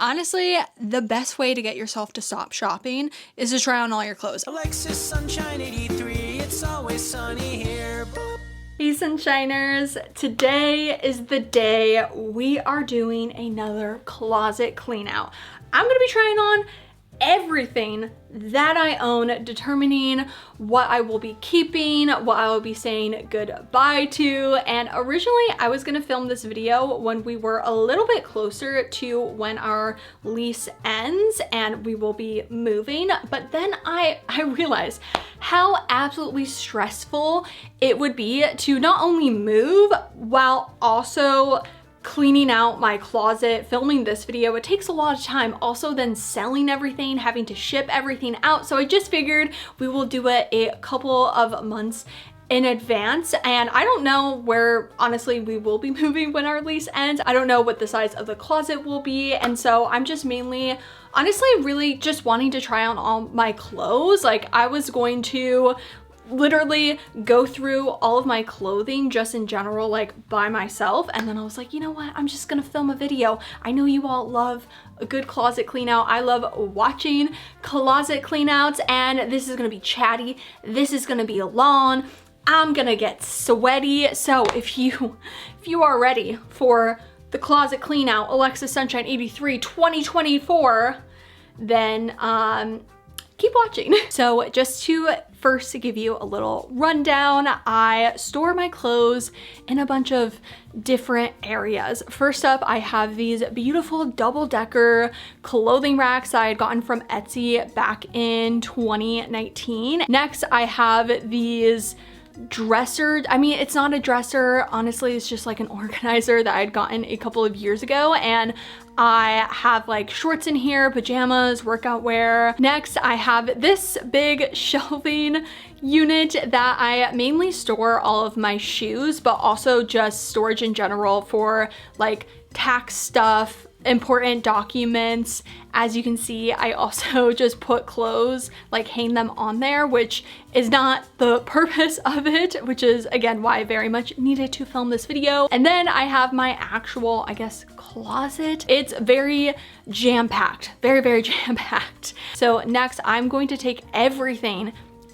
Honestly, the best way to get yourself to stop shopping is to try on all your clothes. Alexis Sunshine 83, it's always sunny here. Hey Sunshiners, today is the day we are doing another closet clean out. I'm gonna be trying on everything that I own, determining what I will be keeping, what I will be saying goodbye to. And originally I was gonna film this video when we were a little bit closer to when our lease ends and we will be moving. But then I realized how absolutely stressful it would be to not only move while also cleaning out my closet. Filming this video, it takes a lot of time. Also then selling everything, having to ship everything out. So I just figured we will do it a couple of months in advance. And I don't know where, honestly, we will be moving when our lease ends. I don't know what the size of the closet will be. And so I'm just mainly, honestly, really just wanting to try on all my clothes. Like I was going to literally go through all of my clothing just in general, like by myself. And then I was like, you know what? I'm just gonna film a video. I know you all love a good closet clean out. I love watching closet clean outs, and this is gonna be chatty. This is gonna be long. I'm gonna get sweaty. So if you are ready for the closet clean out, Alexis Sunshine 83 2024, then keep watching. So just to first give you a little rundown, I store my clothes in a bunch of different areas. First up, I have these beautiful double-decker clothing racks that I had gotten from Etsy back in 2019. Next, I have these dresser, I mean, it's not a dresser, honestly, it's just like an organizer that I'd gotten a couple of years ago, and I have like shorts in here, pajamas, workout wear. Next, I have this big shelving unit that I mainly store all of my shoes, but also just storage in general for like tax stuff, important documents. As you can see, I also just put clothes, like hang them on there, which is not the purpose of it, which is again why I very much needed to film this video. And then I have my actual, I guess, closet. It's very jam-packed, very, very jam-packed. So next, I'm going to take everything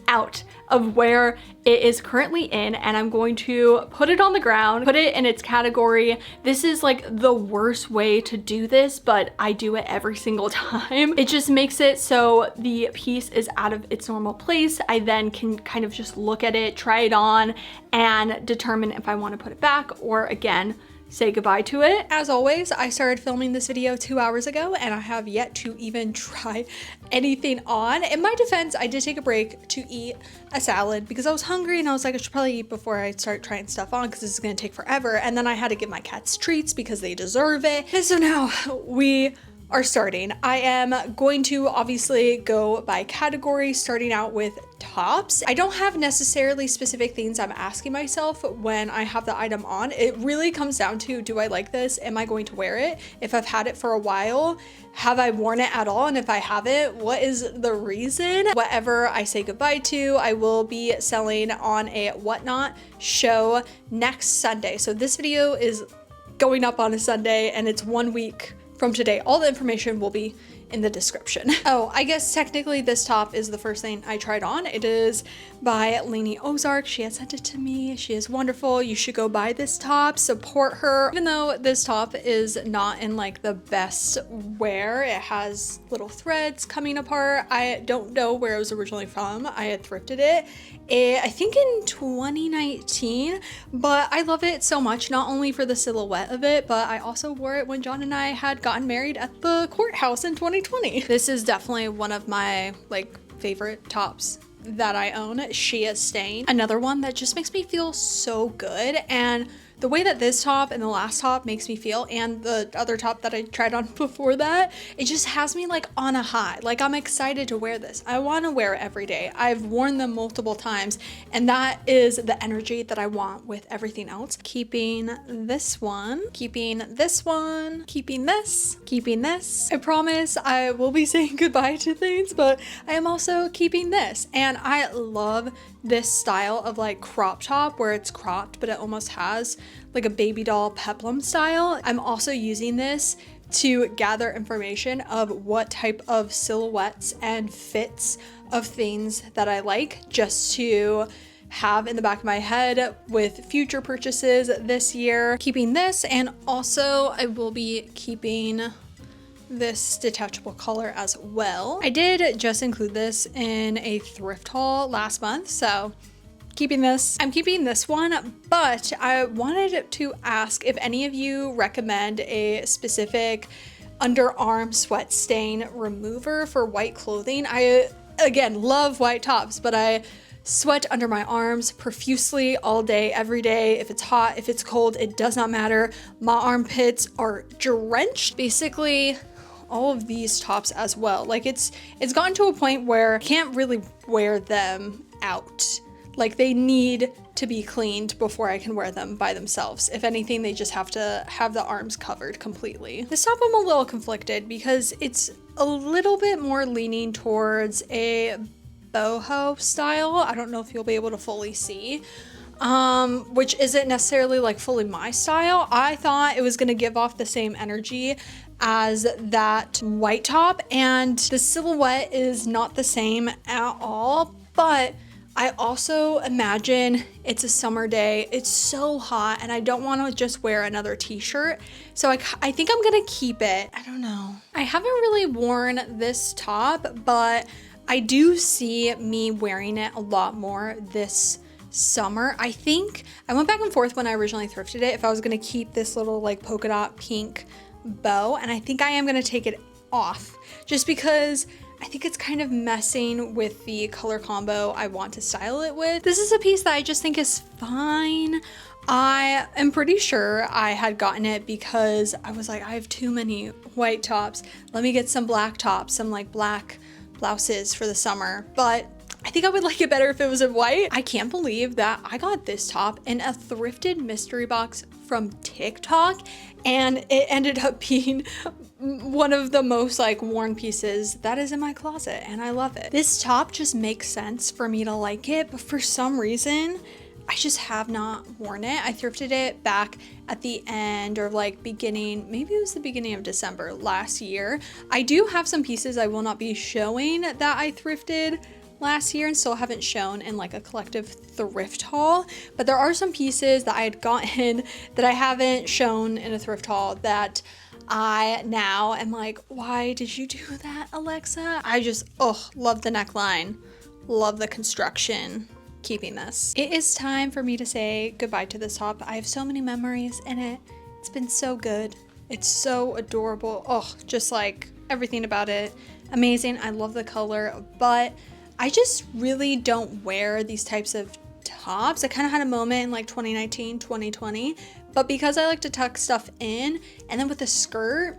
out of where it is currently in, and I'm going to put it on the ground, put it in its category. This is like the worst way to do this, but I do it every single time. It just makes it so the piece is out of its normal place. I then can kind of just look at it, try it on, and determine if I want to put it back or again, say goodbye to it. As always, I started filming this video 2 hours ago and I have yet to even try anything on. In my defense, I did take a break to eat a salad because I was hungry and I was like, I should probably eat before I start trying stuff on because this is gonna take forever. And then I had to give my cats treats because they deserve it. And so now we are starting. I am going to obviously go by category, starting out with tops. I don't have necessarily specific things I'm asking myself when I have the item on. It really comes down to, do I like this? Am I going to wear it? If I've had it for a while, have I worn it at all? And if I haven't, what is the reason? Whatever I say goodbye to, I will be selling on a Whatnot show next Sunday. So this video is going up on a Sunday and it's 1 week from today. All the information will be in the description. Oh, I guess technically this top is the first thing I tried on. It is by Lainey Ozark. She had sent it to me. She is wonderful. You should go buy this top, support her. Even though this top is not in like the best wear, it has little threads coming apart. I don't know where it was originally from. I had thrifted it, I think in 2019, but I love it so much, not only for the silhouette of it, but I also wore it when John and I had gotten married at the courthouse in 2020. This is definitely one of my like favorite tops that I own. She is Stain. Another one that just makes me feel so good, and the way that this top and the last top makes me feel, and the other top that I tried on before that, it just has me like on a high. Like I'm excited to wear this. I want to wear it every day. I've worn them multiple times, and that is the energy that I want with everything else. Keeping this one, keeping this one, keeping this, keeping this. I promise I will be saying goodbye to things, but I am also keeping this. And I love this style of like crop top where it's cropped, but it almost has like a baby doll peplum style. I'm also using this to gather information of what type of silhouettes and fits of things that I like, just to have in the back of my head with future purchases this year. Keeping this, and also I will be keeping this detachable collar as well. I did just include this in a thrift haul last month, so keeping this. I'm keeping this one, but I wanted to ask if any of you recommend a specific underarm sweat stain remover for white clothing. I, again, love white tops, but I sweat under my arms profusely all day, every day. If it's hot, if it's cold, it does not matter. My armpits are drenched. Basically, all of these tops as well. Like it's gotten to a point where I can't really wear them out. Like they need to be cleaned before I can wear them by themselves. If anything, they just have to have the arms covered completely. This top I'm a little conflicted because it's a little bit more leaning towards a boho style. I don't know if you'll be able to fully see, which isn't necessarily like fully my style. I thought it was gonna give off the same energy as that white top, and the silhouette is not the same at all, but I also imagine it's a summer day, it's so hot, and I don't want to just wear another t-shirt, so I think I'm gonna keep it. I don't know. I haven't really worn this top, but I do see me wearing it a lot more this summer. I think I went back and forth when I originally thrifted it if I was gonna keep this little like polka dot pink bow, and I think I am gonna take it off just because I think it's kind of messing with the color combo I want to style it with. This is a piece that I just think is fine. I am pretty sure I had gotten it because I was like, I have too many white tops. Let me get some black tops, some like black blouses for the summer. But I think I would like it better if it was in white. I can't believe that I got this top in a thrifted mystery box from TikTok, and it ended up being one of the most like worn pieces that is in my closet, and I love it. This top just makes sense for me to like it, but for some reason I just have not worn it. I thrifted it back at the end or like beginning, maybe it was the beginning of December last year. I do have some pieces I will not be showing that I thrifted last year and still haven't shown in like a collective thrift haul, but there are some pieces that I had gotten that I haven't shown in a thrift haul that I now am like, why did you do that, Alexa? I just, love the neckline, love the construction. Keeping this. It is time for me to say goodbye to this top. I have so many memories in it. It's been so good. It's so adorable. Just like everything about it. Amazing. I love the color, but I just really don't wear these types of tops. I kind of had a moment in like 2019, 2020, but because I like to tuck stuff in, and then with the skirt,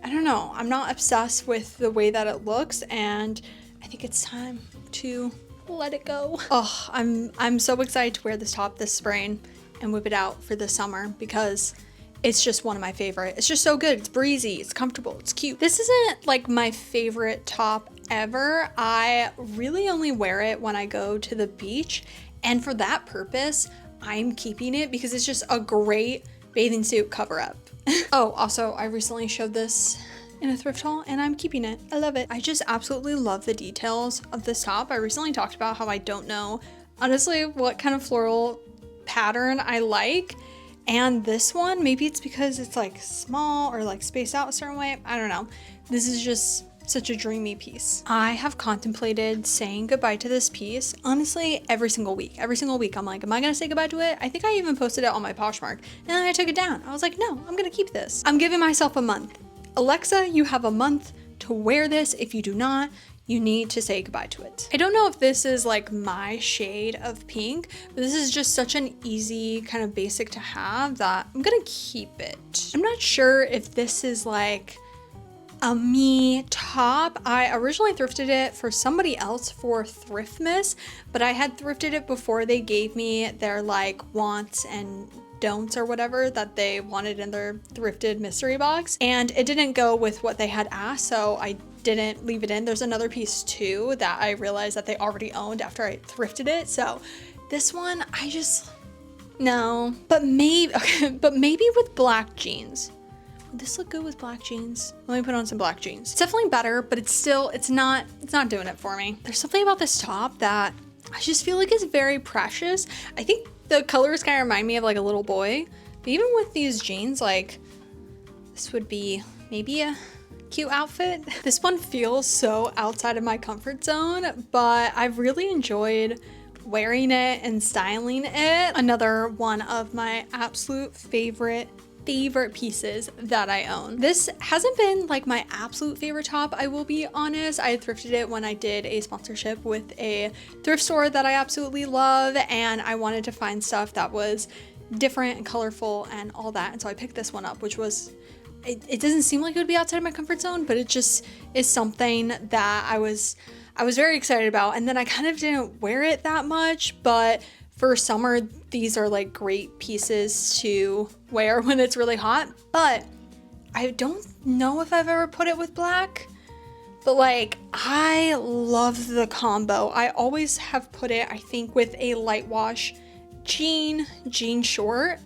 I don't know, I'm not obsessed with the way that it looks, and I think it's time to let it go. I'm so excited to wear this top this spring and whip it out for the summer because it's just one of my favorite. It's just so good. It's breezy, it's comfortable, it's cute. This isn't like my favorite top ever. I really only wear it when I go to the beach, and for that purpose I'm keeping it because it's just a great bathing suit cover up. Also, I recently showed this in a thrift haul and I'm keeping it. I love it. I just absolutely love the details of this top. I recently talked about how I don't know honestly what kind of floral pattern I like, and this one, maybe it's because it's like small or like spaced out a certain way, I don't know. This is just such a dreamy piece. I have contemplated saying goodbye to this piece honestly every single week. I'm like, am I gonna say goodbye to it? I think I even posted it on my Poshmark and then I took it down. I was like, no, I'm gonna keep this. I'm giving myself a month. Alexa, you have a month to wear this. If you do not, you need to say goodbye to it. I don't know if this is like my shade of pink, but this is just such an easy kind of basic to have that I'm gonna keep it. I'm not sure if this is like a me top. I originally thrifted it for somebody else for Thriftmas, but I had thrifted it before they gave me their like wants and don'ts or whatever that they wanted in their thrifted mystery box, and it didn't go with what they had asked, so I didn't leave it in. There's another piece too that I realized that they already owned after I thrifted it, so this one I just no. But maybe with black jeans. would this look good with black jeans? Let me put on some black jeans. It's definitely better, but it's not doing it for me. There's something about this top that I just feel like is very precious. I think the colors kind of remind me of like a little boy, but even with these jeans, like this would be maybe a cute outfit. This one feels so outside of my comfort zone, but I've really enjoyed wearing it and styling it. Another one of my absolute favorite pieces that I own. This hasn't been like my absolute favorite top, I will be honest. I had thrifted it when I did a sponsorship with a thrift store that I absolutely love, and I wanted to find stuff that was different and colorful and all that, and so I picked this one up, which was, it doesn't seem like it would be outside of my comfort zone, but it just is something that I was very excited about. And then I kind of didn't wear it that much, but for summer, these are like great pieces to wear when it's really hot. But I don't know if I've ever put it with black, but like I love the combo. I always have put it, I think, with a light wash jean short.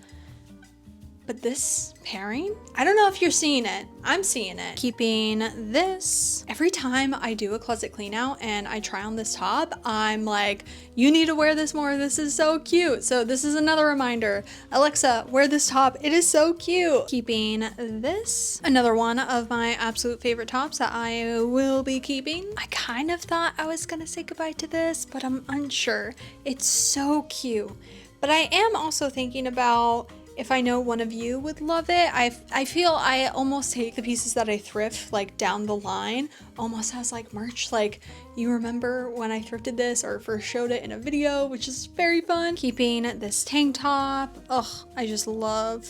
But this pairing, I don't know if you're seeing it. I'm seeing it. Keeping this. Every time I do a closet clean out and I try on this top, I'm like, you need to wear this more. This is so cute. So this is another reminder. Alexa, wear this top. It is so cute. Keeping this. Another one of my absolute favorite tops that I will be keeping. I kind of thought I was gonna say goodbye to this, but I'm unsure. It's so cute. But I am also thinking about if I know one of you would love it. I feel I almost take the pieces that I thrift like down the line almost as like merch, like you remember when I thrifted this or first showed it in a video, which is very fun. Keeping this tank top. Ugh, I just love,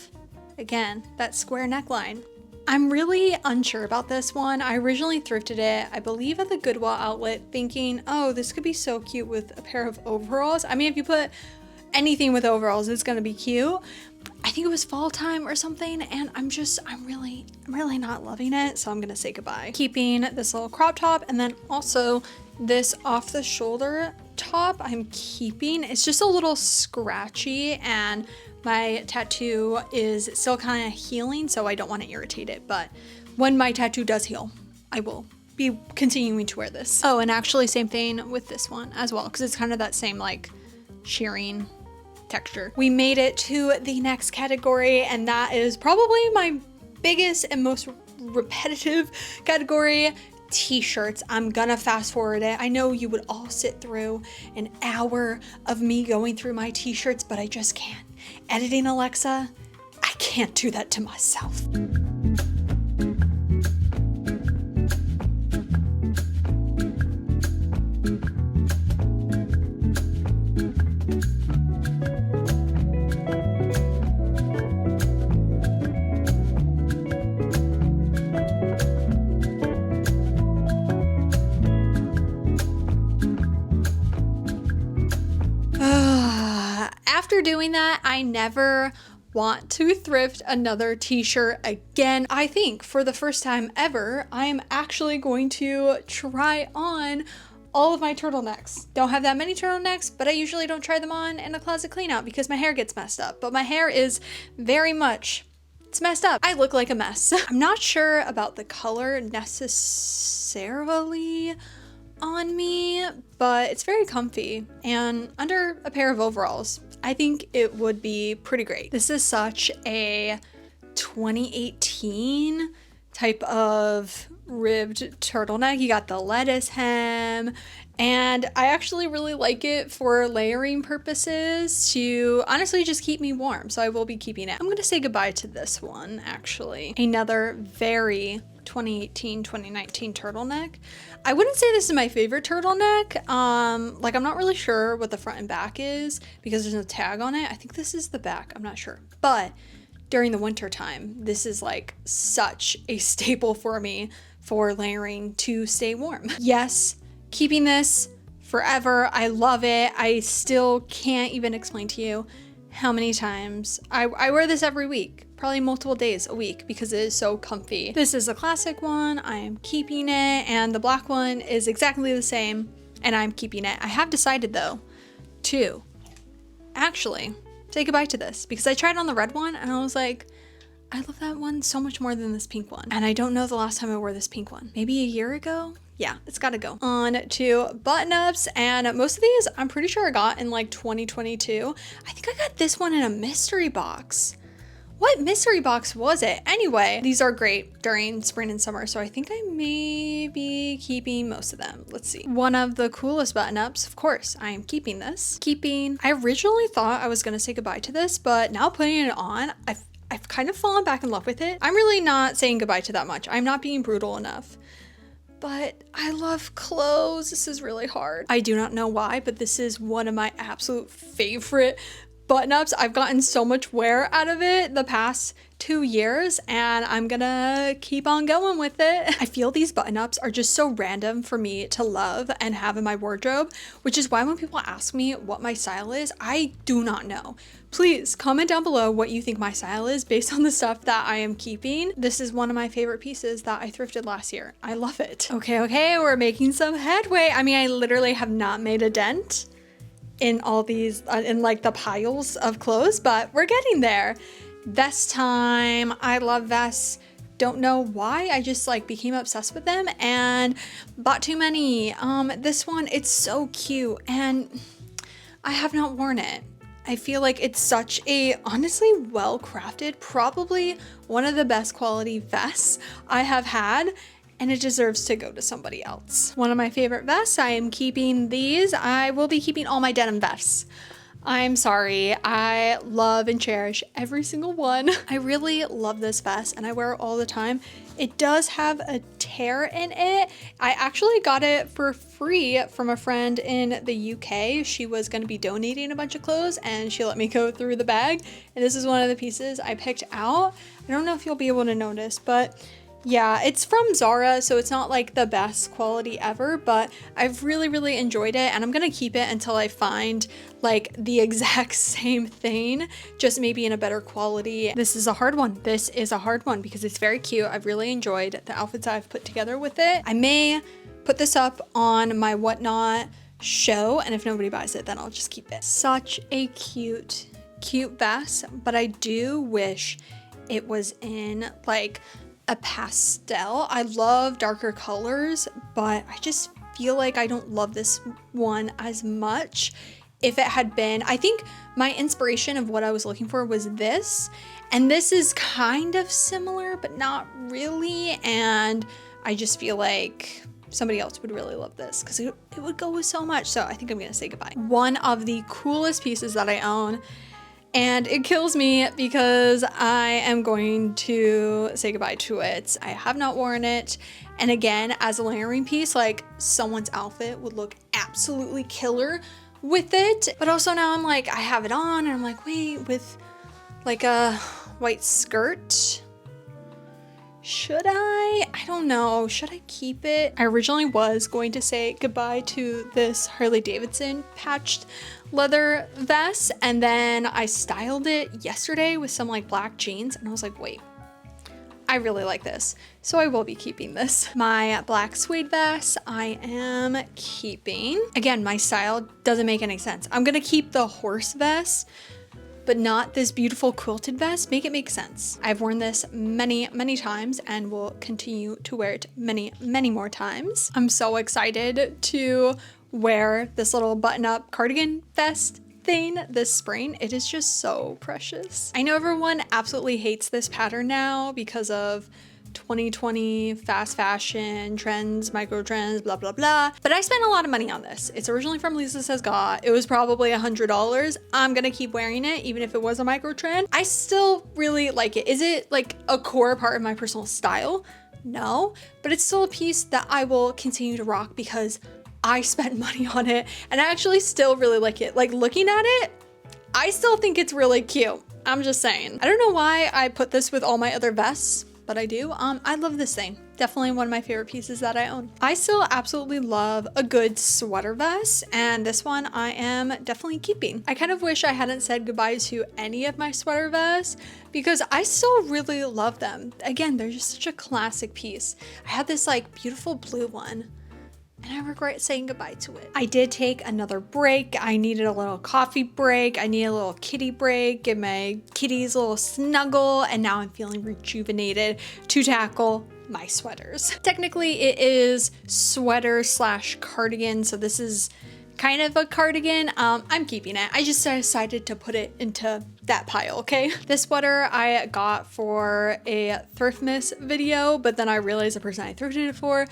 again, that square neckline. I'm really unsure about this one. I originally thrifted it, I believe, at the Goodwill outlet, thinking, oh, this could be so cute with a pair of overalls. I mean, if you put anything with overalls, it's gonna be cute. I think it was fall time or something, and I'm really not loving it, so I'm gonna say goodbye. Keeping this little crop top, and then also this off the shoulder top I'm keeping. It's just a little scratchy, and my tattoo is still kind of healing, so I don't want to irritate it, but when my tattoo does heal, I will be continuing to wear this. Oh, and actually same thing with this one as well, because it's kind of that same like shearing texture. We made it to the next category, and that is probably my biggest and most repetitive category, t-shirts. I'm gonna fast forward it. I know you would all sit through an hour of me going through my t-shirts, but I just can't. Editing Alexa, I can't do that to myself. After doing that, I never want to thrift another t-shirt again. I think for the first time ever, I am actually going to try on all of my turtlenecks. Don't have that many turtlenecks, but I usually don't try them on in a closet clean out because my hair gets messed up. But my hair is very much, it's messed up. I look like a mess. I'm not sure about the color necessarily on me, but it's very comfy, and under a pair of overalls, I think it would be pretty great. This is such a 2018 type of ribbed turtleneck. You got the lettuce hem, and I actually really like it for layering purposes to honestly just keep me warm, so I will be keeping it. I'm gonna say goodbye to this one, actually. Another very 2018-2019 turtleneck. I wouldn't say this is my favorite turtleneck. Like I'm not really sure what the front and back is because there's no tag on it. I think this is the back, I'm not sure. But during the winter time, this is like such a staple for me for layering to stay warm. Yes, keeping this forever. I love it. I still can't even explain to you how many times I wear this every week, probably multiple days a week because it is so comfy. This is a classic one. I am keeping it, and the black one is exactly the same, and I'm keeping it. I have decided though to actually say goodbye to this because I tried on the red one and I was like, I love that one so much more than this pink one. And I don't know the last time I wore this pink one. Maybe a year ago? Yeah, it's gotta go. On to button-ups, and most of these I'm pretty sure I got in like 2022. I think I got this one in a mystery box. What mystery box was it? Anyway, these are great during spring and summer, so I think I may be keeping most of them. Let's see. One of the coolest button-ups, of course, I am keeping this. I originally thought I was gonna say goodbye to this, but now putting it on, I've kind of fallen back in love with it. I'm really not saying goodbye to that much. I'm not being brutal enough. But I love clothes. This is really hard. I do not know why, but this is one of my absolute favorite button-ups. I've gotten so much wear out of it the past 2 years, and I'm gonna keep on going with it. I feel these button-ups are just so random for me to love and have in my wardrobe, which is why when people ask me what my style is, I do not know. Please comment down below what you think my style is based on the stuff that I am keeping. This is one of my favorite pieces that I thrifted last year. I love it. Okay, we're making some headway. I mean, I literally have not made a dent in all these, in like the piles of clothes, but we're getting there. Vest time. I love vests. Don't know why, I just like became obsessed with them and bought too many. This one, it's so cute and I have not worn it. I feel like it's such a honestly well-crafted, probably one of the best quality vests I have had, and it deserves to go to somebody else. One of my favorite vests, I am keeping these. I will be keeping all my denim vests. I'm sorry, I love and cherish every single one. I really love this vest and I wear it all the time. It does have a tear in it. I actually got it for free from a friend in the UK. She was gonna be donating a bunch of clothes and she let me go through the bag. And this is one of the pieces I picked out. I don't know if you'll be able to notice, but yeah, it's from Zara, so it's not like the best quality ever, but I've really enjoyed it and I'm gonna keep it until I find like the exact same thing, just maybe in a better quality. This is a hard one. This is a hard one because it's very cute. I've really enjoyed the outfits I've put together with it. I may put this up on my whatnot show, and if nobody buys it, then I'll just keep it. Such a cute vest, but I do wish it was in like a pastel. I love darker colors, but I just feel like I don't love this one as much. If it had been, I think my inspiration of what I was looking for was this, and this is kind of similar, but not really, and I just feel like somebody else would really love this because it would go with so much, so I think I'm gonna say goodbye. One of the coolest pieces that I own, and it kills me because I am going to say goodbye to it. I have not worn it. And again, as a layering piece, like someone's outfit would look absolutely killer with it. But also now I'm like, I have it on and I'm like, wait, with like a white skirt, should I don't know. Should I keep it? I originally was going to say goodbye to this Harley Davidson patched leather vest, and then I styled it yesterday with some like black jeans and I was like, wait, I really like this, so I will be keeping this. My black suede vest I am keeping. Again, my style doesn't make any sense. I'm gonna keep the horse vest but not this beautiful quilted vest. Make it make sense. I've worn this many times and will continue to wear it many more times. I'm so excited to wear this little button-up cardigan vest thing this spring. It is just so precious. I know everyone absolutely hates this pattern now because of 2020 fast fashion trends, micro trends, blah blah, but I spent a lot of money on this. It's originally from Lisa Says Got. It was probably $100. I'm gonna keep wearing it even if it was a micro trend. I still really like it. Is it like a core part of my personal style? No, but it's still a piece that I will continue to rock because I spent money on it and I actually still really like it. Like looking at it, I still think it's really cute. I'm just saying. I don't know why I put this with all my other vests, but I do. I love this thing. Definitely one of my favorite pieces that I own. I still absolutely love a good sweater vest, and this one I am definitely keeping. I kind of wish I hadn't said goodbye to any of my sweater vests because I still really love them. Again, they're just such a classic piece. I had this like beautiful blue one. and I regret saying goodbye to it. I did take another break. I needed a little coffee break. I needed a little kitty break, give my kitties a little snuggle, and now I'm feeling rejuvenated to tackle my sweaters. Technically, it is sweater slash cardigan, so this is kind of a cardigan. I'm keeping it. I just decided to put it into that pile, okay? This sweater I got for a Thriftmas video, but then I realized the person I thrifted it for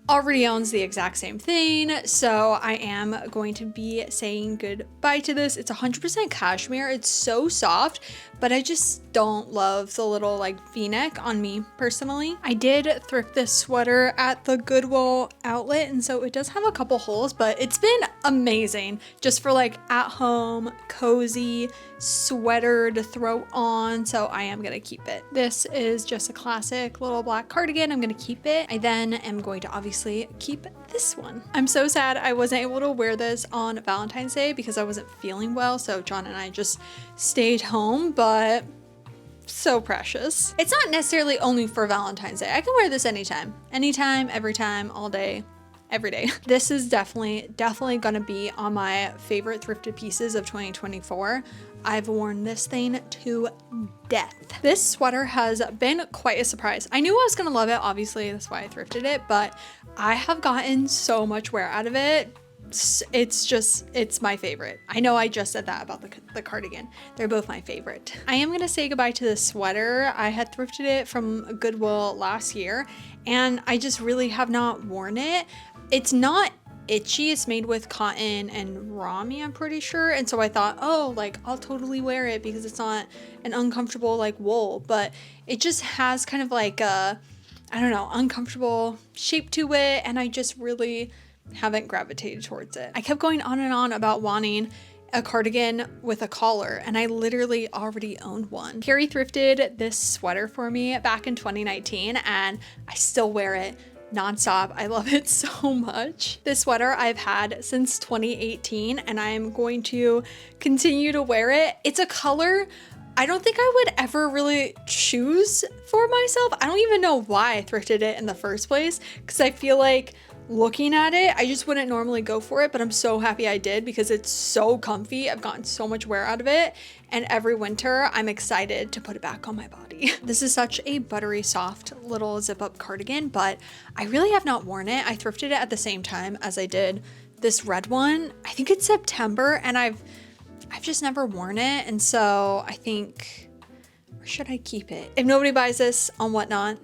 already owns the exact same thing, so I am going to be saying goodbye to this. It's 100% cashmere. It's so soft, but I just don't love the little like v-neck on me personally. I did thrift this sweater at the Goodwill outlet, and so it does have a couple holes, but it's been amazing just for like at home cozy sweater to throw on, so I am gonna keep it. This is just a classic little black cardigan. I'm gonna keep it. I then am going to obviously keep this one. I'm so sad I wasn't able to wear this on Valentine's Day because I wasn't feeling well, so John and I just stayed home, but so precious. It's not necessarily only for Valentine's Day. I can wear this anytime, every time, all day, every day. This is definitely gonna be on my favorite thrifted pieces of 2024. I've worn this thing to death. This sweater has been quite a surprise. I knew I was gonna love it, obviously, that's why I thrifted it, but I have gotten so much wear out of it. It's my favorite. I know I just said that about the cardigan. They're both my favorite. I am gonna say goodbye to this sweater. I had thrifted it from Goodwill last year, and I just really have not worn it. It's not itchy. It's made with cotton and rami, I'm pretty sure. And so I thought, oh, like I'll totally wear it because it's not an uncomfortable like wool, but it just has kind of like a, I don't know, uncomfortable shape to it. And I just really haven't gravitated towards it. I kept going on and on about wanting a cardigan with a collar, and I literally already owned one. Carrie thrifted this sweater for me back in 2019, and I still wear it nonstop. I love it so much. This sweater I've had since 2018, and I'm going to continue to wear it. It's a color I don't think I would ever really choose for myself. I don't even know why I thrifted it in the first place, because I feel like looking at it, I just wouldn't normally go for it, but I'm so happy I did because it's so comfy. I've gotten so much wear out of it, and every winter I'm excited to put it back on my body. This is such a buttery soft little zip up cardigan, but I really have not worn it. I thrifted it at the same time as I did this red one. I think it's September, and I've just never worn it, and so I think, or should I keep it? If nobody buys this on Whatnot,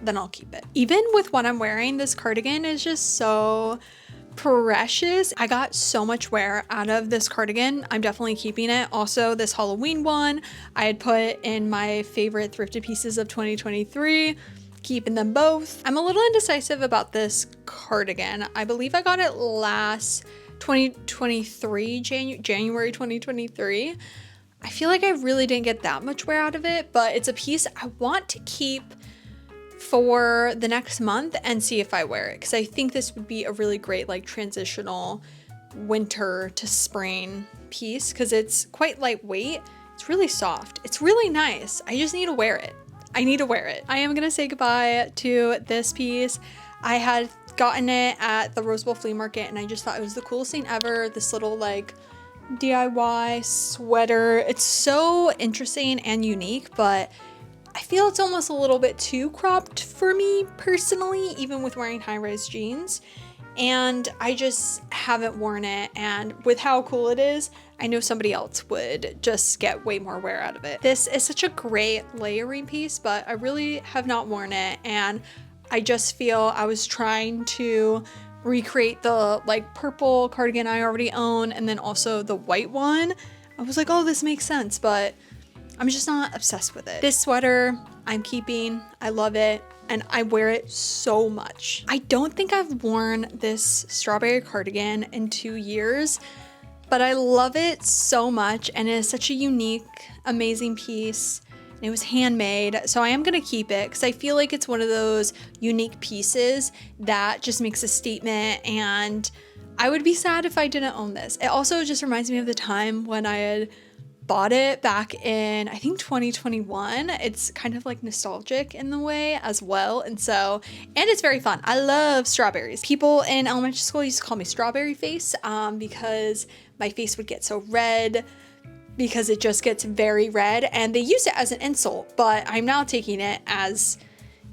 then I'll keep it. Even with what I'm wearing, this cardigan is just so precious. I got so much wear out of this cardigan. I'm definitely keeping it. Also, this Halloween one I had put in my favorite thrifted pieces of 2023, keeping them both. I'm a little indecisive about this cardigan. I believe I got it last 2023, January 2023. I feel like I really didn't get that much wear out of it, but it's a piece I want to keep for the next month and see if I wear it, because I think this would be a really great like transitional winter to spring piece, because it's quite lightweight. It's really soft. It's really nice. I just need to wear it. I need to wear it. I am gonna say goodbye to this piece. I had gotten it at the Rose Bowl flea market, and I just thought it was the coolest thing ever. This little like DIY sweater. It's so interesting and unique, but I feel it's almost a little bit too cropped for me personally, even with wearing high-rise jeans. And I just haven't worn it. And with how cool it is, I know somebody else would just get way more wear out of it. This is such a great layering piece, but I really have not worn it. And I just feel I was trying to recreate the like purple cardigan I already own, and then also the white one. I was like, oh, this makes sense, but I'm just not obsessed with it. This sweater I'm keeping. I love it, and I wear it so much. I don't think I've worn this strawberry cardigan in 2 years, but I love it so much, and it is such a unique, amazing piece. And it was handmade, so I am gonna keep it because I feel like it's one of those unique pieces that just makes a statement, and I would be sad if I didn't own this. It also just reminds me of the time when I had bought it back in, I think 2021. It's kind of like nostalgic in the way as well. And it's very fun. I love strawberries. People in elementary school used to call me strawberry face because my face would get so red because it just gets very red, and they use it as an insult, but I'm now taking it as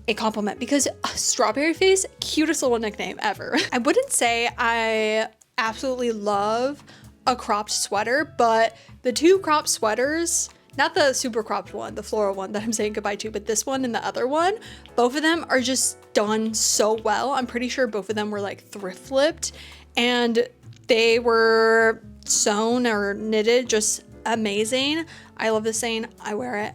a compliment because strawberry face, cutest little nickname ever. I wouldn't say I absolutely love a cropped sweater, but the two cropped sweaters, not the super cropped one, the floral one that I'm saying goodbye to, but this one and the other one, both of them are just done so well. I'm pretty sure both of them were like thrift flipped, and they were sewn or knitted just amazing. I love this saying. I wear it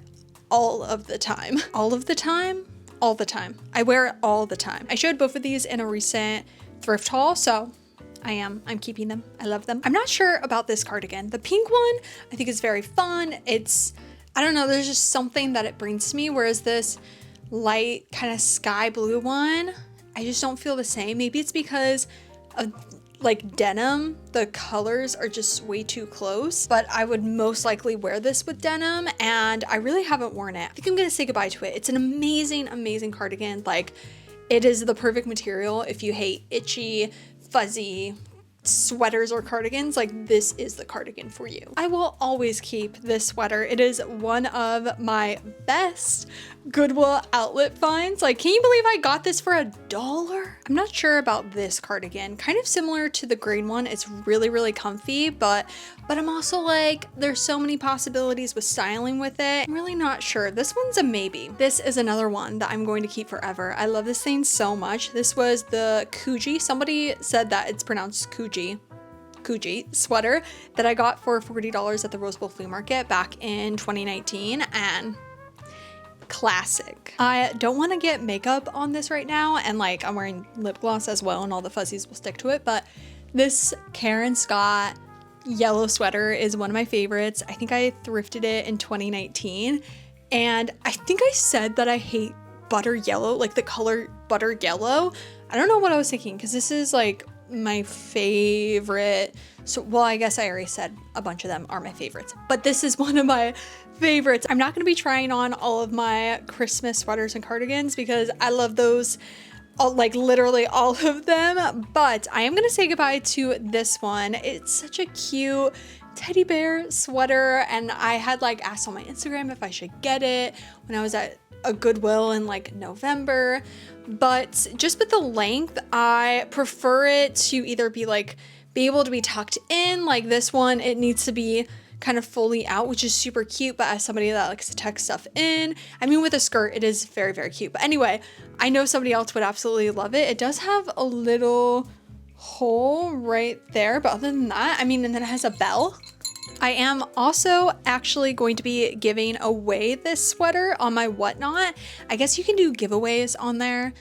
all of the time. All of the time? All the time. I wear it all the time. I showed both of these in a recent thrift haul, so I'm keeping them. I love them. I'm not sure about this cardigan. The pink one, I think is very fun. I don't know, there's just something that it brings to me, whereas this light kind of sky blue one, I just don't feel the same. Maybe it's because of like denim, the colors are just way too close, but I would most likely wear this with denim, and I really haven't worn it. I think I'm gonna say goodbye to it. It's an amazing, amazing cardigan. Like, it is the perfect material if you hate itchy, fuzzy sweaters or cardigans. Like, this is the cardigan for you. I will always keep this sweater. It is one of my best Goodwill outlet finds. Like, can you believe I got this for $1? I'm not sure about this cardigan. Kind of similar to the green one. It's really, really comfy, but I'm also like, there's so many possibilities with styling with it. I'm really not sure. This one's a maybe. This is another one that I'm going to keep forever. I love this thing so much. This was the Kuji. Somebody said that it's pronounced Kuji sweater that I got for $40 at the Rose Bowl flea market back in 2019, and classic. I don't want to get makeup on this right now, and like I'm wearing lip gloss as well, and all the fuzzies will stick to it, but this Karen Scott yellow sweater is one of my favorites. I think I thrifted it in 2019, and I think I said that I hate butter yellow, like the color butter yellow. I don't know what I was thinking, because this is like my favorite. So, well, I guess I already said a bunch of them are my favorites, but this is one of my favorites. I'm not going to be trying on all of my Christmas sweaters and cardigans because I love those, like literally all of them, but I am going to say goodbye to this one. It's such a cute teddy bear sweater, and I had like asked on my Instagram if I should get it when I was at a Goodwill in like November, but just with the length, I prefer it to either be able to be tucked in. Like this one, it needs to be kind of fully out, which is super cute, but as somebody that likes to tuck stuff in, I mean, with a skirt, it is very, very cute. But anyway, I know somebody else would absolutely love it. It does have a little hole right there, but other than that, I mean, and then it has a bell. I am also actually going to be giving away this sweater on my Whatnot. I guess you can do giveaways on there,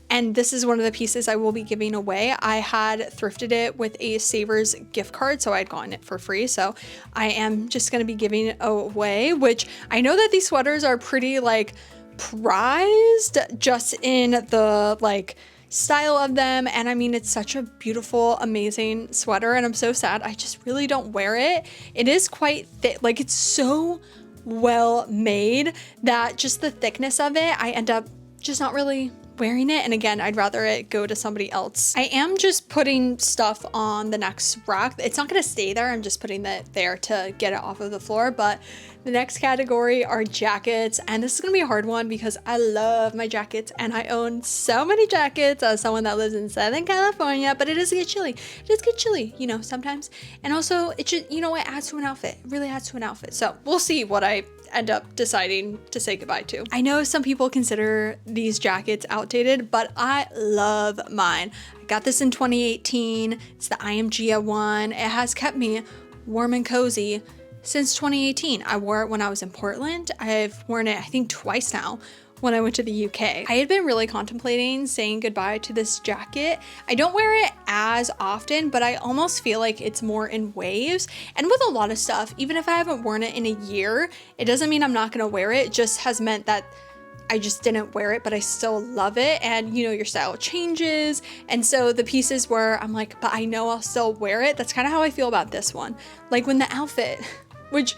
and this is one of the pieces I will be giving away. I had thrifted it with a Savers gift card, so I'd gotten it for free. So I am just going to be giving it away, which I know that these sweaters are pretty like prized just in the like style of them, and I mean, it's such a beautiful, amazing sweater, and I'm so sad I just really don't wear it. It is quite thick, like it's so well made that just the thickness of it, I end up just not really wearing it, and again, I'd rather it go to somebody else. I am just putting stuff on the next rack. It's not going to stay there, I'm just putting it there to get it off of the floor, but the next category are jackets, and this is going to be a hard one because I love my jackets, and I own so many jackets as someone that lives in Southern California, but it does get chilly. It does get chilly, you know, sometimes, and also it just, you know, it adds to an outfit. It really adds to an outfit, so we'll see what I end up deciding to say goodbye to. I know some people consider these jackets outdated, but I love mine. I got this in 2018. It's the IMGA one. It has kept me warm and cozy since 2018. I wore it when I was in Portland. I've worn it, I think, twice now when I went to the UK. I had been really contemplating saying goodbye to this jacket. I don't wear it as often, but I almost feel like it's more in waves. And with a lot of stuff, even if I haven't worn it in a year, it doesn't mean I'm not gonna wear it. It just has meant that I just didn't wear it, but I still love it. And you know, your style changes. And so the pieces where I'm like, but I know I'll still wear it. That's kind of how I feel about this one. Like when the outfit, which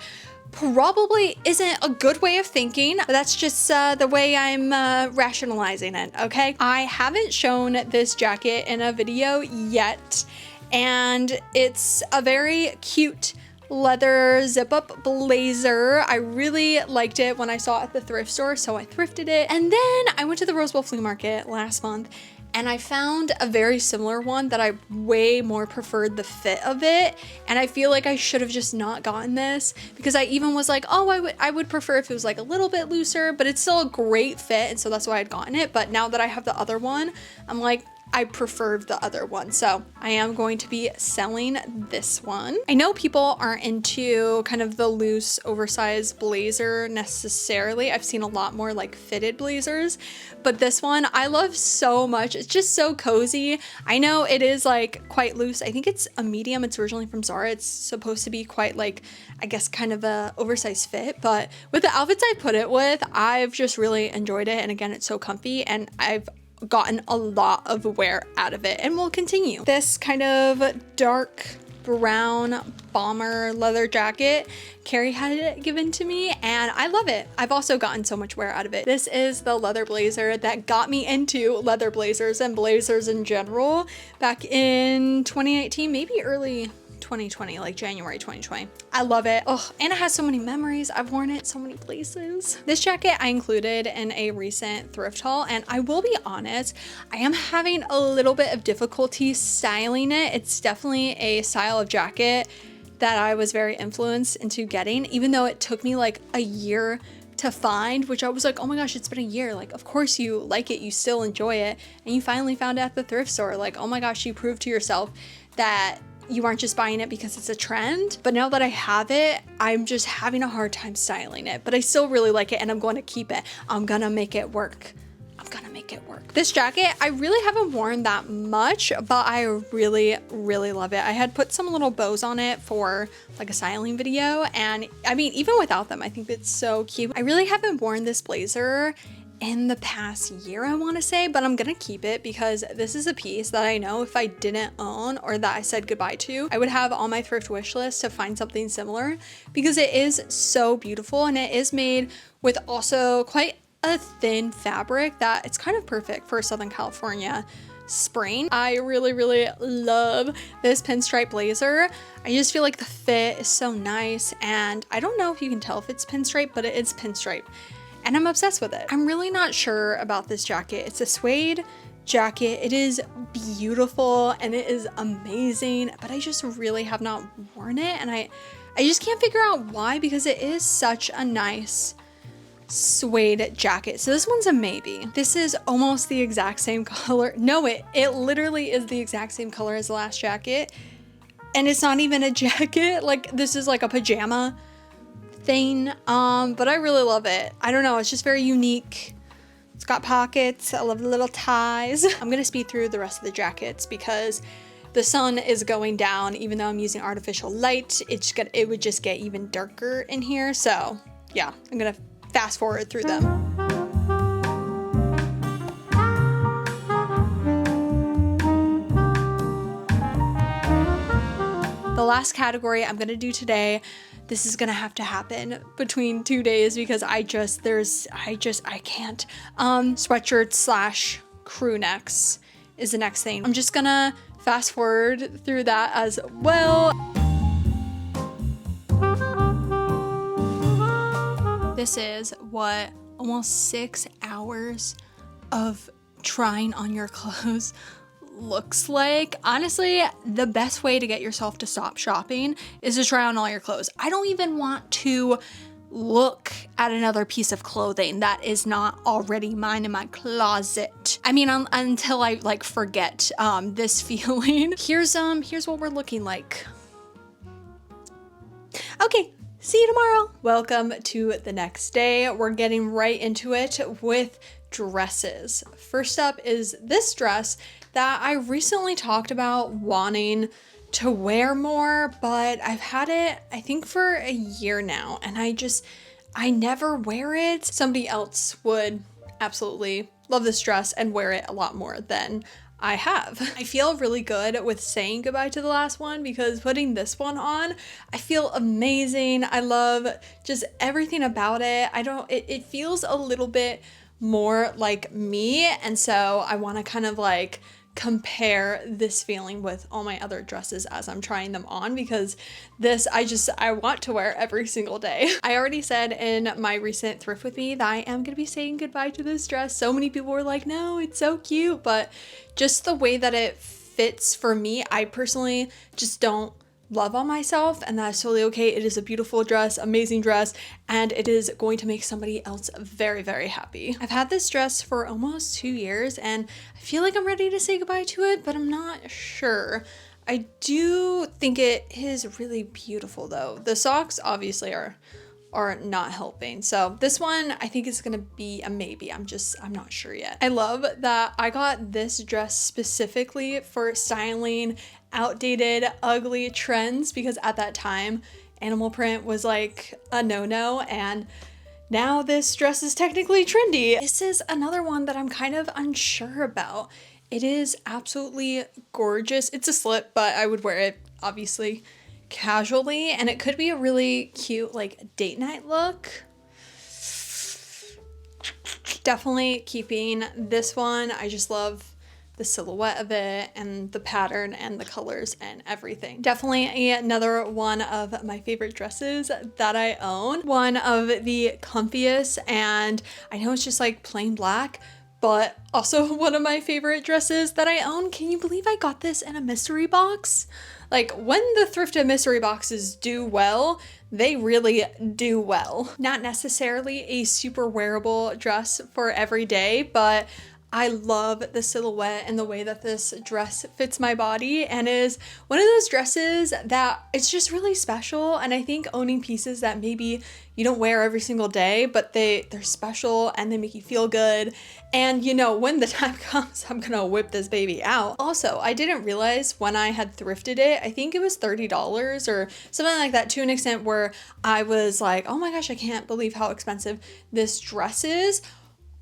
probably isn't a good way of thinking, but that's just the way I'm rationalizing it, okay? I haven't shown this jacket in a video yet, and it's a very cute leather zip-up blazer. I really liked it when I saw it at the thrift store, so I thrifted it. And then I went to the Rose Bowl flea market last month, and I found a very similar one that I way more preferred the fit of it. And I feel like I should have just not gotten this, because I even was like, oh, I would prefer if it was like a little bit looser, but it's still a great fit. And so that's why I'd gotten it. But now that I have the other one, I'm like, I preferred the other one. So I am going to be selling this one. I know people aren't into kind of the loose oversized blazer necessarily. I've seen a lot more like fitted blazers, but this one I love so much. It's just so cozy. I know it is like quite loose. I think it's a medium. It's originally from Zara. It's supposed to be quite like, I guess, kind of a oversized fit, but with the outfits I put it with, I've just really enjoyed it. And again, it's so comfy, and I've gotten a lot of wear out of it and will continue. This kind of dark brown bomber leather jacket, Carrie had it given to me and I love it. I've also gotten so much wear out of it. This is the leather blazer that got me into leather blazers and blazers in general back in 2018, maybe early 2020, like January 2020. I love it. Oh, and it has so many memories. I've worn it so many places. This jacket I included in a recent thrift haul, and I will be honest, I am having a little bit of difficulty styling it. It's definitely a style of jacket that I was very influenced into getting, even though it took me like a year to find, which I was like, oh my gosh, it's been a year. Like, of course you like it, you still enjoy it, and you finally found it at the thrift store. Like, oh my gosh, you proved to yourself that you aren't just buying it because it's a trend. But now that I have it, I'm just having a hard time styling it, but I still really like it and I'm going to keep it. I'm gonna make it work. I'm gonna make it work. This jacket, I really haven't worn that much, but I really, really love it. I had put some little bows on it for like a styling video, and I mean, even without them, I think it's so cute. I really haven't worn this blazer in the past year, I want to say, but I'm gonna keep it because this is a piece that I know if I didn't own or that I said goodbye to, I would have on my thrift wish list to find something similar, because it is so beautiful and it is made with also quite a thin fabric that it's kind of perfect for Southern California spring. I really, really love this pinstripe blazer. I just feel like the fit is so nice, and I don't know if you can tell if it's pinstripe, but it is pinstripe. And I'm obsessed with it. I'm really not sure about this jacket. It's a suede jacket. It is beautiful and it is amazing, but I just really have not worn it. And I just can't figure out why, because it is such a nice suede jacket. So this one's a maybe. This is almost the exact same color. No, it literally is the exact same color as the last jacket. And it's not even a jacket. Like, this is like a pajama thing, but I really love it. I don't know, it's just very unique. It's got pockets. I love the little ties. I'm gonna speed through the rest of the jackets because the sun is going down. Even though I'm using artificial light, it would just get even darker in here. So yeah, I'm gonna fast forward through them. The last category I'm gonna do today, this is gonna have to happen between 2 days because I can't. Sweatshirts slash crew necks is the next thing. I'm just gonna fast forward through that as well. This is what almost 6 hours of trying on your clothes looks like. Honestly, the best way to get yourself to stop shopping is to try on all your clothes. I don't even want to look at another piece of clothing that is not already mine in my closet. I mean, until I like forget this feeling. Here's what we're looking like. Okay, see you tomorrow. Welcome to the next day. We're getting right into it with dresses. First up is this dress that I recently talked about wanting to wear more, but I've had it, I think, for a year now, and I never wear it. Somebody else would absolutely love this dress and wear it a lot more than I have. I feel really good with saying goodbye to the last one because putting this one on, I feel amazing. I love just everything about it. It feels a little bit more like me, and so I want to kind of like compare this feeling with all my other dresses as I'm trying them on, because this I want to wear every single day. I already said in my recent thrift with me that I am gonna be saying goodbye to this dress. So many people were like, no, it's so cute, but just the way that it fits for me, I personally just don't love on myself, and that's totally okay. It is a beautiful dress, amazing dress, and it is going to make somebody else very, very happy. I've had this dress for almost 2 years and I feel like I'm ready to say goodbye to it, but I'm not sure. I do think it is really beautiful though. The socks obviously are not helping. So this one I think is gonna be a maybe. I'm not sure yet. I love that I got this dress specifically for styling outdated, ugly trends, because at that time animal print was like a no-no, and now this dress is technically trendy. This is another one that I'm kind of unsure about. It is absolutely gorgeous. It's a slip, but I would wear it obviously casually, and it could be a really cute like date night look. Definitely keeping this one. I just love the silhouette of it and the pattern and the colors and everything. Definitely another one of my favorite dresses that I own. One of the comfiest, and I know it's just like plain black, but also one of my favorite dresses that I own. Can you believe I got this in a mystery box? Like, when the thrifted mystery boxes do well, they really do well. Not necessarily a super wearable dress for every day, but I love the silhouette and the way that this dress fits my body, and is one of those dresses that it's just really special. And I think owning pieces that maybe you don't wear every single day, but they're special and they make you feel good. And you know, when the time comes, I'm gonna whip this baby out. Also, I didn't realize when I had thrifted it, I think it was $30 or something like that, to an extent where I was like, oh my gosh, I can't believe how expensive this dress is.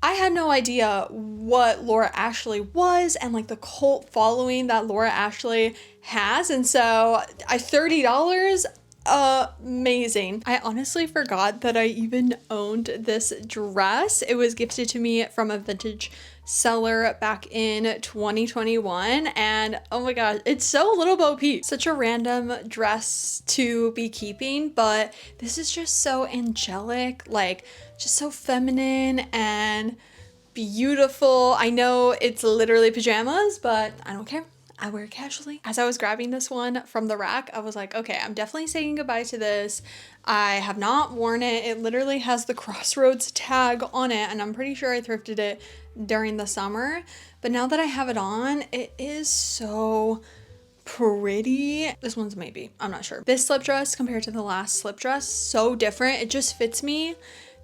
I had no idea what Laura Ashley was and like the cult following that Laura Ashley has. And so $30, amazing. I honestly forgot that I even owned this dress. It was gifted to me from a vintage seller back in 2021, and oh my gosh, it's so Little Bo Peep. Such a random dress to be keeping, but this is just so angelic, like just so feminine and beautiful. I know it's literally pajamas, but I don't care. I wear it casually. As I was grabbing this one from the rack, I was like, okay, I'm definitely saying goodbye to this. I have not worn it. It literally has the Crossroads tag on it, and I'm pretty sure I thrifted it during the summer. But now that I have it on, it is so pretty. This one's maybe, I'm not sure. This slip dress compared to the last slip dress, so different. It just fits me.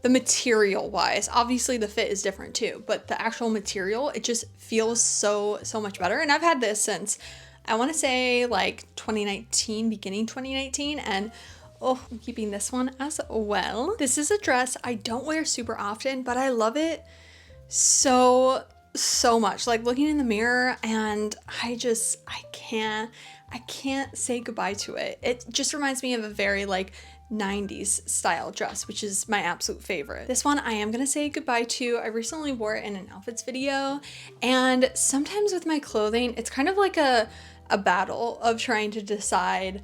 The material wise, obviously the fit is different too, but the actual material, it just feels so much better. And I've had this since, I want to say like 2019, beginning 2019, and oh, I'm keeping this one as well. This is a dress I don't wear super often, but I love it so much. Like looking in the mirror, and I can't say goodbye to it. It just reminds me of a very like 90s style dress, which is my absolute favorite. This one I am gonna say goodbye to. I recently wore it in an outfits video, and sometimes with my clothing, it's kind of like a battle of trying to decide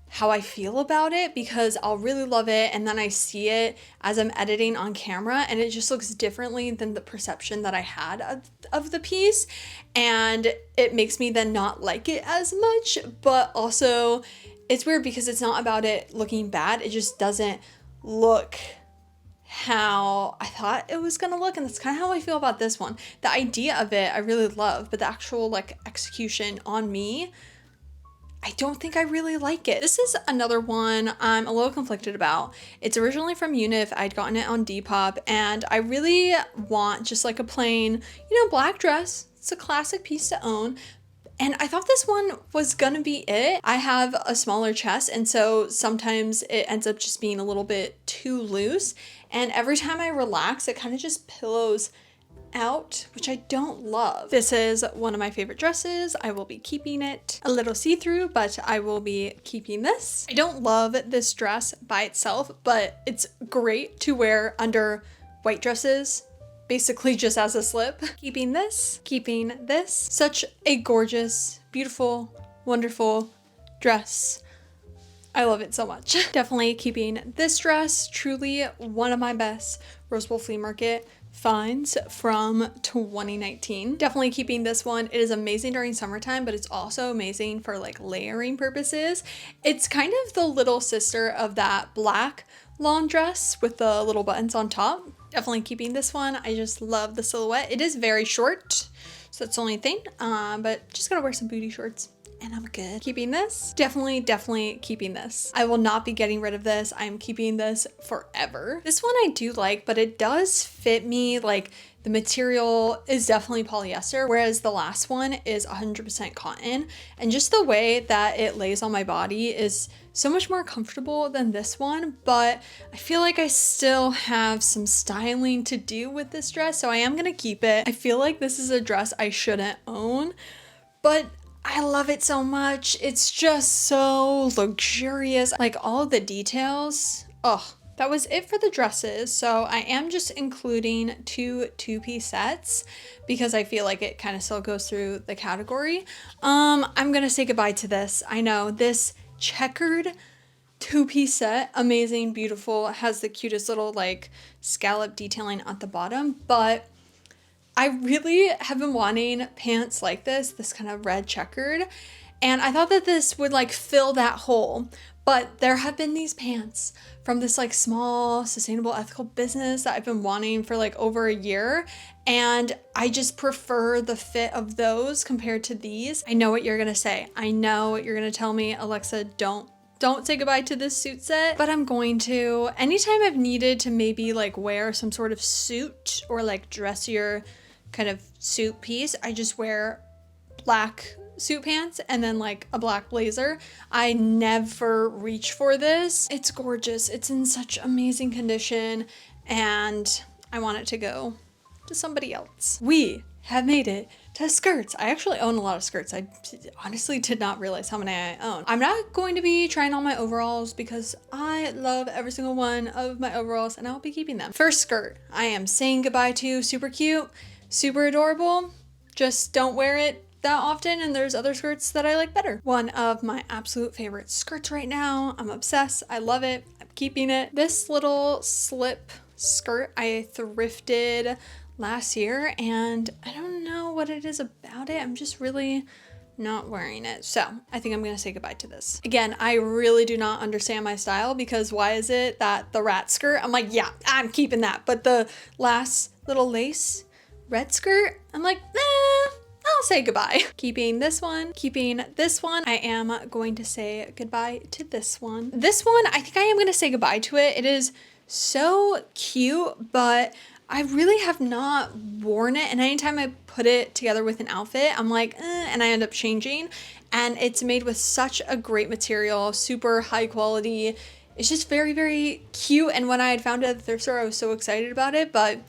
how I feel about it, because I'll really love it and then I see it as I'm editing on camera and it just looks differently than the perception that I had of the piece, and it makes me then not like it as much. But also it's weird because it's not about it looking bad, it just doesn't look how I thought it was gonna look, and that's kind of how I feel about this one. The idea of it I really love, but the actual like execution on me, I don't think I really like it. This is another one I'm a little conflicted about. It's originally from Unif. I'd gotten it on Depop, and I really want just like a plain, black dress. It's a classic piece to own. And I thought this one was gonna be it. I have a smaller chest, and so sometimes it ends up just being a little bit too loose. And every time I relax, it kind of just pillows out, which I don't love. This is one of my favorite dresses. I will be keeping it. A little see-through, but I will be keeping this. I don't love this dress by itself, but it's great to wear under white dresses, basically just as a slip. Keeping this. Such a gorgeous, beautiful, wonderful dress. I love it so much. Definitely keeping this dress. Truly one of my best Rose Bowl Flea Market finds from 2019. Definitely keeping this one. It is amazing during summertime, but it's also amazing for like layering purposes. It's kind of the little sister of that black long dress with the little buttons on top. Definitely keeping this one. I just love the silhouette. It is very short, so that's the only thing, but just gonna wear some booty shorts and I'm good. Keeping this. Definitely keeping this. I will not be getting rid of this. I'm keeping this forever. This one I do like, but it does fit me. Like the material is definitely polyester, whereas the last one is 100% cotton. And just the way that it lays on my body is so much more comfortable than this one, but I feel like I still have some styling to do with this dress, so I am gonna keep it. I feel like this is a dress I shouldn't own, but I love it so much. It's just so luxurious. Like all of the details. Oh, that was it for the dresses. So I am just including two-piece sets because I feel like it kind of still goes through the category. I'm gonna say goodbye to this. I know this checkered two-piece set, amazing, beautiful, has the cutest little like scallop detailing at the bottom, but I really have been wanting pants like this kind of red checkered, and I thought that this would like fill that hole, but there have been these pants from this like small, sustainable, ethical business that I've been wanting for like over a year, and I just prefer the fit of those compared to these. I know what you're gonna say. I know what you're gonna tell me, Alexa, don't say goodbye to this suit set, but I'm going to. Anytime I've needed to maybe like wear some sort of suit or like dressier kind of suit piece, I just wear black suit pants and then like a black blazer. I never reach for this. It's gorgeous. It's in such amazing condition and I want it to go to somebody else. We have made it to skirts. I actually own a lot of skirts. I honestly did not realize how many I own. I'm not going to be trying on my overalls because I love every single one of my overalls and I'll be keeping them. First skirt I am saying goodbye to. Super cute, super adorable. Just don't wear it that often, and there's other skirts that I like better. One of my absolute favorite skirts right now. I'm obsessed. I love it. I'm keeping it. This little slip skirt I thrifted last year and I don't know what it is about it. I'm just really not wearing it. So I think I'm gonna say goodbye to this. Again, I really do not understand my style because why is it that the rat skirt, I'm like, yeah, I'm keeping that. But the last little lace red skirt, I'm like, I'll say goodbye. Keeping this one, I am going to say goodbye to this one. This one, I think I am gonna say goodbye to it. It is so cute, but I really have not worn it, and anytime I put it together with an outfit, I'm like, and I end up changing, and it's made with such a great material, super high quality. It's just very, very cute, and when I had found it at the thrift store, I was so excited about it, but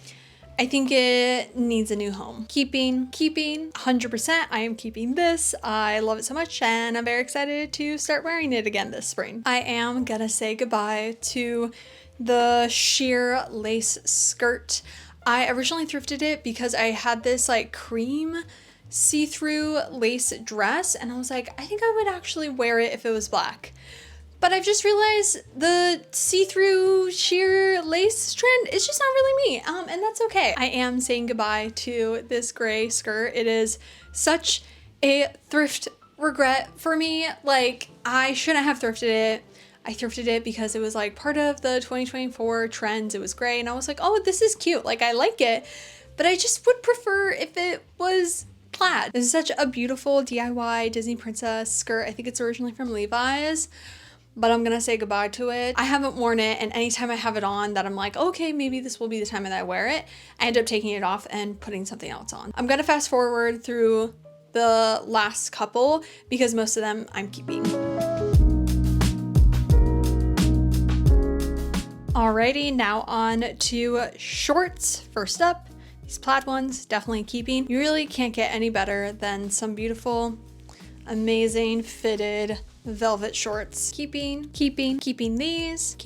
I think it needs a new home. Keeping, 100%, I am keeping this. I love it so much, and I'm very excited to start wearing it again this spring. I am gonna say goodbye to the sheer lace skirt. I originally thrifted it because I had this like cream see-through lace dress and I was like, I think I would actually wear it if it was black. But I've just realized the see-through sheer lace trend is just not really me, and that's okay. I am saying goodbye to this gray skirt. It is such a thrift regret for me. Like, I shouldn't have thrifted it. I thrifted it because it was like part of the 2024 trends. It was gray and I was like, oh, this is cute. Like, I like it, but I just would prefer if it was plaid. This is such a beautiful DIY Disney princess skirt. I think it's originally from Levi's, but I'm gonna say goodbye to it. I haven't worn it, and anytime I have it on that I'm like, okay, maybe this will be the time that I wear it, I end up taking it off and putting something else on. I'm gonna fast forward through the last couple because most of them I'm keeping. Alrighty, now on to shorts. First up, These plaid ones, definitely keeping. You really can't get any better than some beautiful, amazing fitted velvet shorts. Keeping these.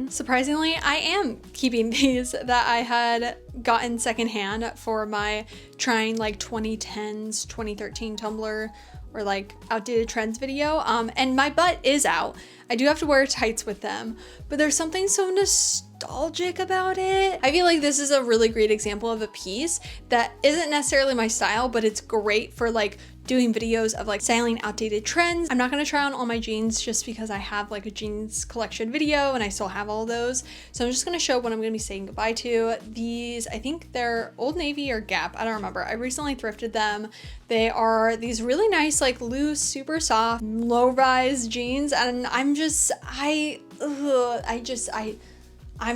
Surprisingly, I am keeping these that I had gotten secondhand for my trying like 2010s, 2013 Tumblr or like outdated trends video. And my butt is out. I do have to wear tights with them, but there's something so nostalgic about it. I feel like this is a really great example of a piece that isn't necessarily my style, but it's great for like doing videos of like styling outdated trends. I'm not gonna try on all my jeans just because I have like a jeans collection video and I still have all those. So I'm just gonna show what I'm gonna be saying goodbye to. These, I think they're Old Navy or Gap, I don't remember. I recently thrifted them. They are these really nice, like loose, super soft, low-rise jeans. And I'm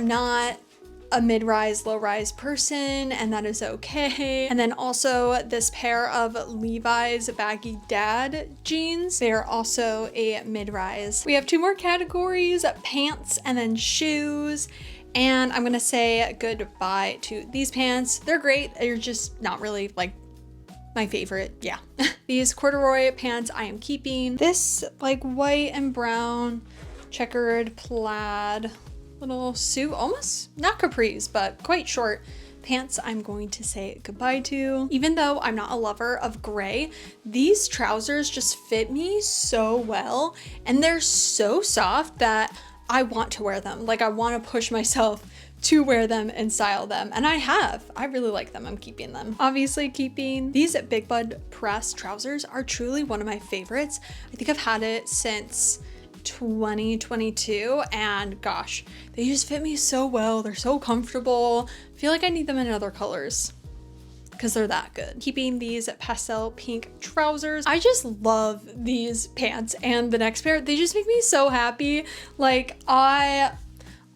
not a mid-rise, low-rise person, and that is okay. And then also this pair of Levi's baggy dad jeans. They are also a mid-rise. We have two more categories, pants and then shoes. And I'm gonna say goodbye to these pants. They're great. They're just not really like my favorite, yeah. These corduroy pants I am keeping. This like white and brown checkered plaid little suit, almost not capris, but quite short pants I'm going to say goodbye to. Even though I'm not a lover of gray, these trousers just fit me so well and they're so soft that I want to wear them. Like I want to push myself to wear them and style them, and I really like them. I'm keeping them. Obviously keeping these Big Bud press trousers are truly one of my favorites. I think I've had it since 2022 and gosh, they just fit me so well. They're so comfortable. I feel like I need them in other colors because they're that good. Keeping these pastel pink trousers. I just love these pants and the next pair. They just make me so happy. Like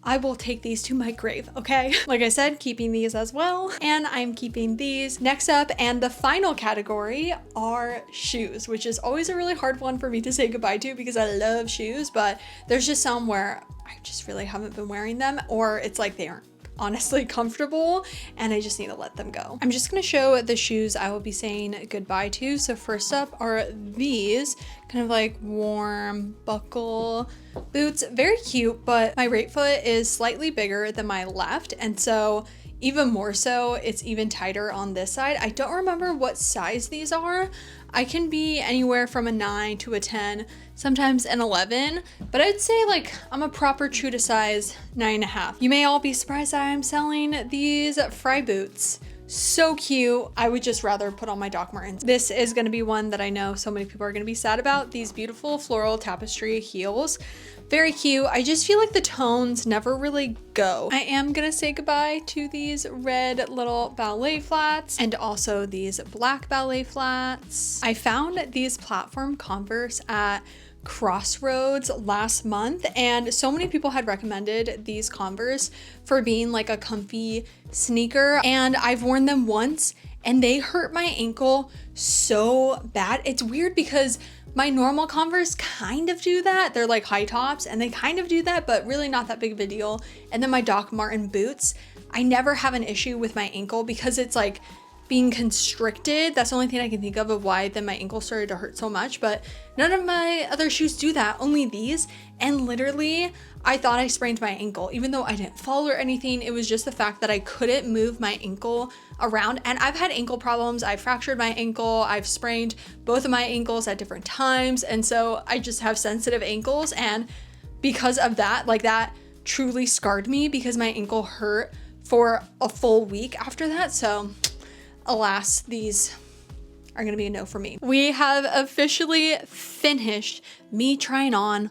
I will take these to my grave, okay? Like I said, keeping these as well. And I'm keeping these. Next up, and the final category are shoes, which is always a really hard one for me to say goodbye to because I love shoes, but there's just some where I just really haven't been wearing them, or it's like they aren't honestly comfortable and I just need to let them go. I'm just gonna show the shoes I will be saying goodbye to. So first up are these kind of like warm buckle boots. Very cute, but my right foot is slightly bigger than my left, and so even more so, it's even tighter on this side. I don't remember what size these are. I can be anywhere from a 9 to a 10, sometimes an 11, but I'd say like I'm a proper true to size 9.5. You may all be surprised that I'm selling these Fry boots. So cute. I would just rather put on my Doc Martens. This is gonna be one that I know so many people are gonna be sad about. These beautiful floral tapestry heels. Very cute. I just feel like the tones never really go. I am gonna say goodbye to these red little ballet flats and also these black ballet flats. I found these platform Converse at Crossroads last month, and so many people had recommended these Converse for being like a comfy sneaker, and I've worn them once and they hurt my ankle so bad. It's weird because my normal Converse kind of do that. They're like high tops and they kind of do that, but really not that big of a deal. And then my Doc Marten boots, I never have an issue with my ankle because it's like being constricted. That's the only thing I can think of why then my ankle started to hurt so much, but none of my other shoes do that, only these. And literally I thought I sprained my ankle, even though I didn't fall or anything. It was just the fact that I couldn't move my ankle around, and I've had ankle problems. I fractured my ankle, I've sprained both of my ankles at different times, and so I just have sensitive ankles, and because of that, like that truly scarred me because my ankle hurt for a full week after that. So alas, these are gonna be a no for me. We have officially finished me trying on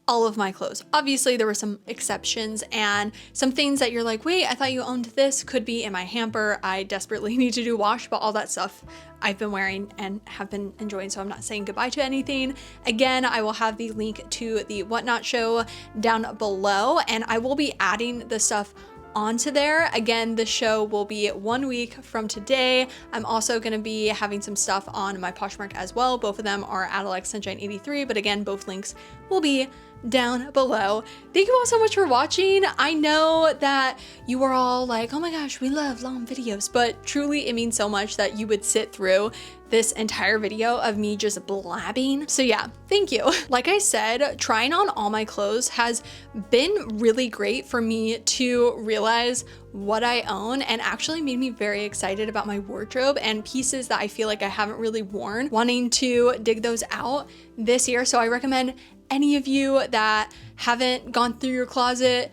all of my clothes. Obviously there were some exceptions and some things that you're like, wait, I thought you owned this, could be in my hamper. I desperately need to do wash, but all that stuff I've been wearing and have been enjoying, so I'm not saying goodbye to anything. Again, I will have the link to the Whatnot show down below, and I will be adding the stuff onto there. Again, the show will be 1 week from today. I'm also going to be having some stuff on my Poshmark as well. Both of them are at Alex Sunshine 83, but again, both links will be down below. Thank you all so much for watching. I know that you are all like, oh my gosh, we love long videos, but truly it means so much that you would sit through this entire video of me just blabbing. So yeah, thank you. Like I said, trying on all my clothes has been really great for me to realize what I own, and actually made me very excited about my wardrobe and pieces that I feel like I haven't really worn, wanting to dig those out this year. So I recommend any of you that haven't gone through your closet,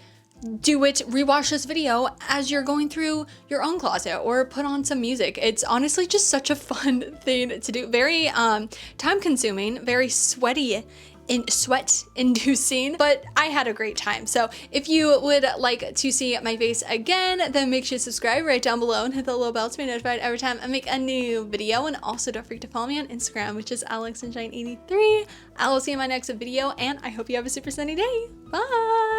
do it, rewatch this video as you're going through your own closet, or put on some music. It's honestly just such a fun thing to do. Very time consuming, very sweat inducing, but I had a great time. So if you would like to see my face again, then make sure to subscribe right down below and hit the little bell to be notified every time I make a new video. And also don't forget to follow me on Instagram, which is alexsunshine83. I will see you in my next video, and I hope you have a super sunny day. Bye.